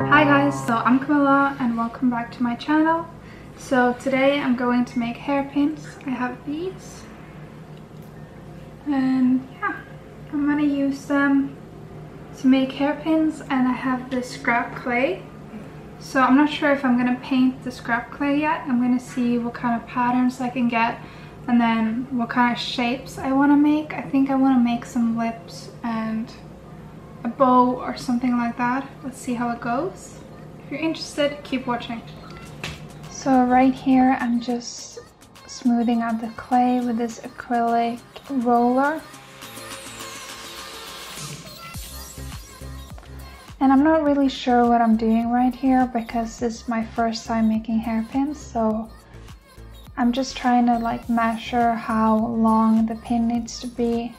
Hi guys, so I'm Camilla and welcome back to my channel. So today I'm going to make hairpins. I have these and yeah, I'm gonna use them to make hairpins, and I have this scrap clay. So I'm not sure if I'm gonna paint the scrap clay yet. I'm gonna see what kind of patterns I can get and then what kind of shapes I want to make. I think I want to make some lips and a bow or something like that. Let's see how it goes. If you're interested, keep watching. So right here I'm just smoothing out the clay with this acrylic roller. And I'm not really sure what I'm doing right here because this is my first time making hairpins, so I'm just trying to like measure how long the pin needs to be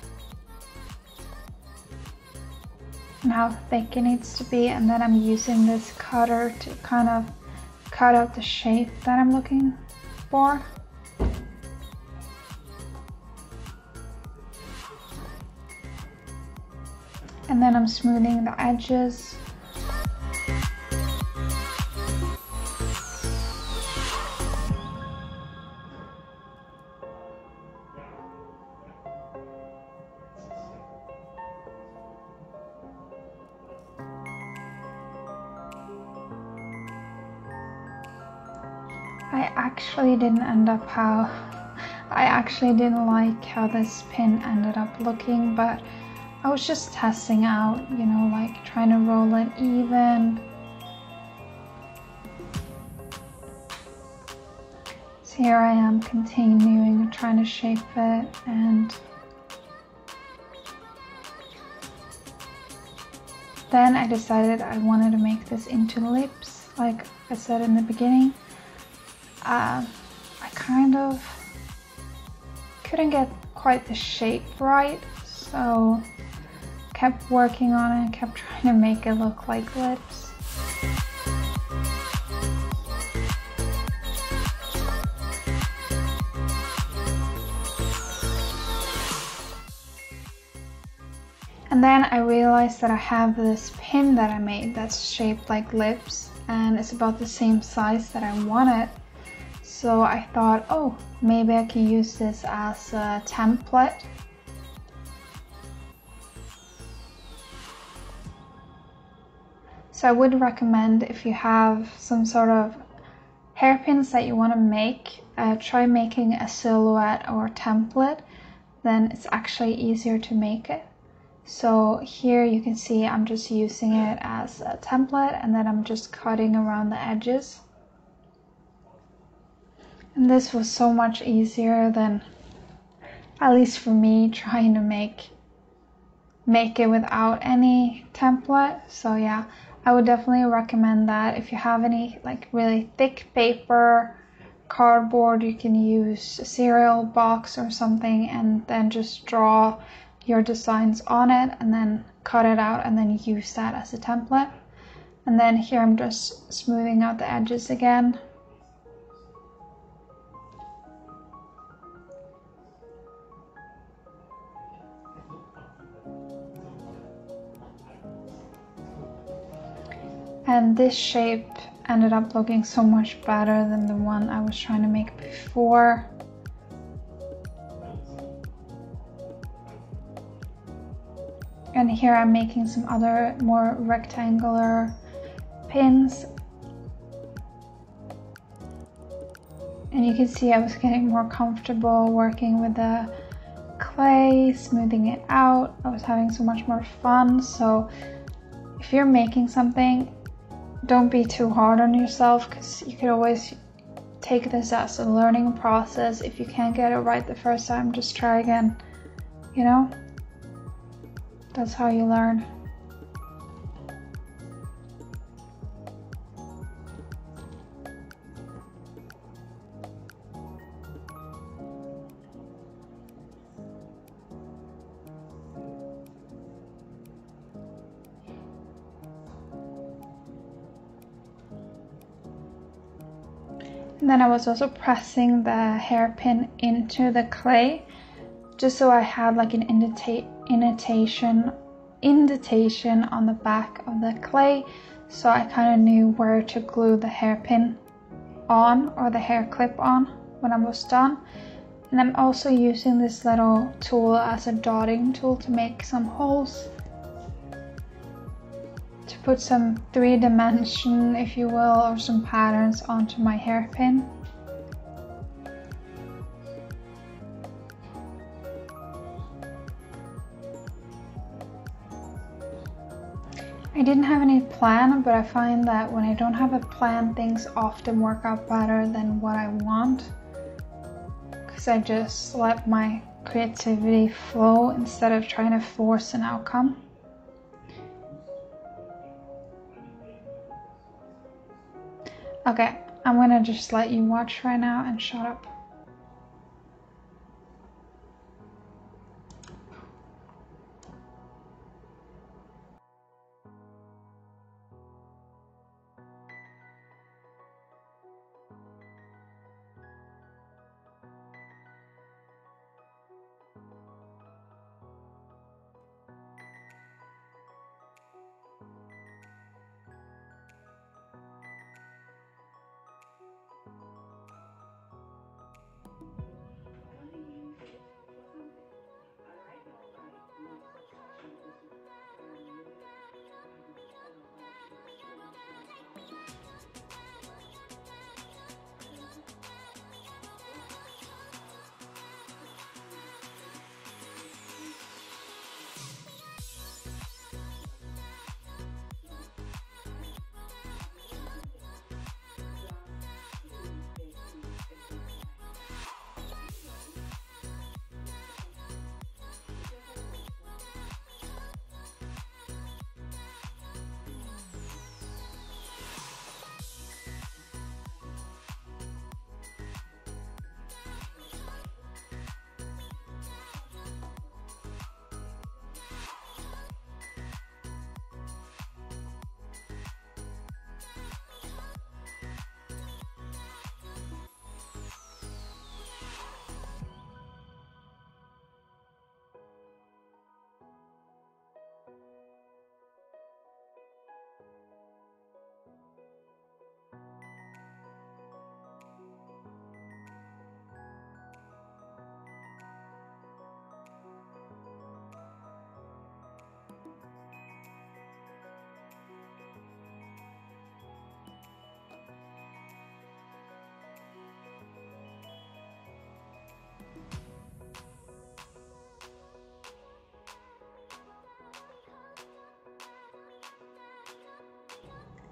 and how thick it needs to be, and then I'm using this cutter to kind of cut out the shape that I'm looking for. And then I'm smoothing the edges. I actually didn't like how this pin ended up looking, but I was just testing out, you know, like trying to roll it even. So here I am continuing trying to shape it, and then I decided I wanted to make this into lips, like I said in the beginning. I kind of couldn't get quite the shape right, so kept working on it and kept trying to make it look like lips. And then I realized that I have this pin that I made that's shaped like lips, and it's about the same size that I want it. So I thought, oh, maybe I can use this as a template. So I would recommend, if you have some sort of hairpins that you want to make, try making a silhouette or a template, then it's actually easier to make it. So here you can see I'm just using it as a template, and then I'm just cutting around the edges. And this was so much easier than, at least for me, trying to make it without any template. So yeah, I would definitely recommend that. If you have any like really thick paper, cardboard, you can use a cereal box or something and then just draw your designs on it and then cut it out and then use that as a template. And then here I'm just smoothing out the edges again. And this shape ended up looking so much better than the one I was trying to make before. And here I'm making some other more rectangular pins. And you can see I was getting more comfortable working with the clay, smoothing it out. I was having so much more fun. So if you're making something, don't be too hard on yourself, because you could always take this as a learning process. If you can't get it right the first time, just try again, you know? That's how you learn. And then I was also pressing the hairpin into the clay just so I had like an indentation on the back of the clay, so I kind of knew where to glue the hairpin on, or the hair clip on, when I was done. And I'm also using this little tool as a dotting tool to make some holes, to put some 3-dimension, if you will, or some patterns onto my hairpin. I didn't have any plan, but I find that when I don't have a plan, things often work out better than what I want, because I just let my creativity flow instead of trying to force an outcome. Okay, I'm gonna just let you watch right now and shut up.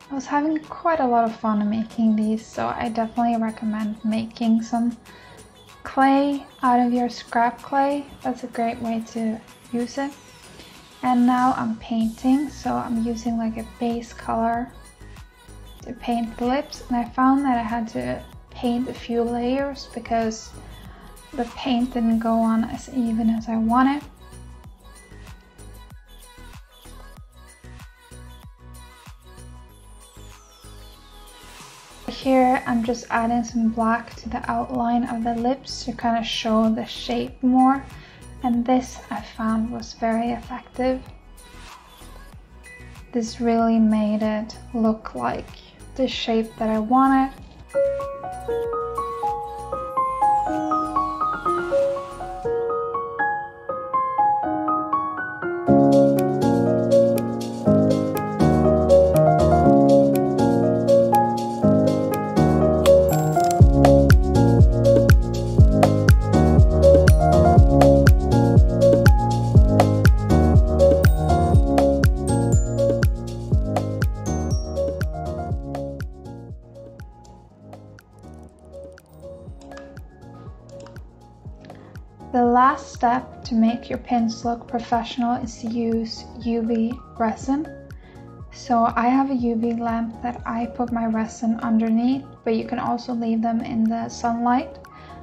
I was having quite a lot of fun making these, so I definitely recommend making some clay out of your scrap clay. That's a great way to use it. And now I'm painting, so I'm using like a base color to paint the lips, and I found that I had to paint a few layers because the paint didn't go on as even as I wanted. Here I'm just adding some black to the outline of the lips to kind of show the shape more, and this I found was very effective. This really made it look like the shape that I wanted. The last step to make your pins look professional is to use UV resin. So I have a UV lamp that I put my resin underneath, but you can also leave them in the sunlight.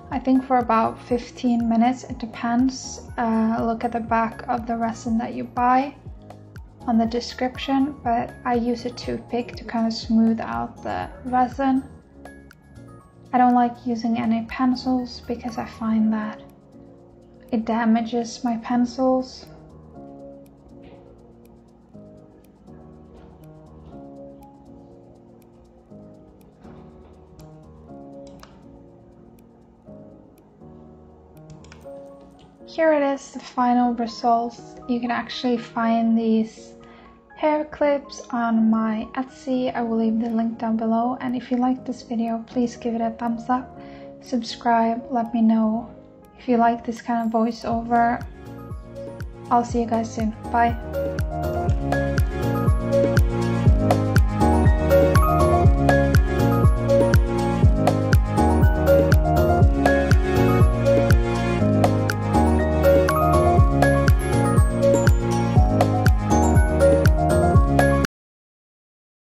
I think for about 15 minutes, it depends. Look at the back of the resin that you buy on the description, but I use a toothpick to kind of smooth out the resin. I don't like using any pencils because I find that it damages my pencils. here it is, the final results. You can actually find these hair clips on my Etsy. I will leave the link down below, and if you like this video, please give it a thumbs up, subscribe, let me know if you like this kind of voiceover. I'll see you guys soon. Bye.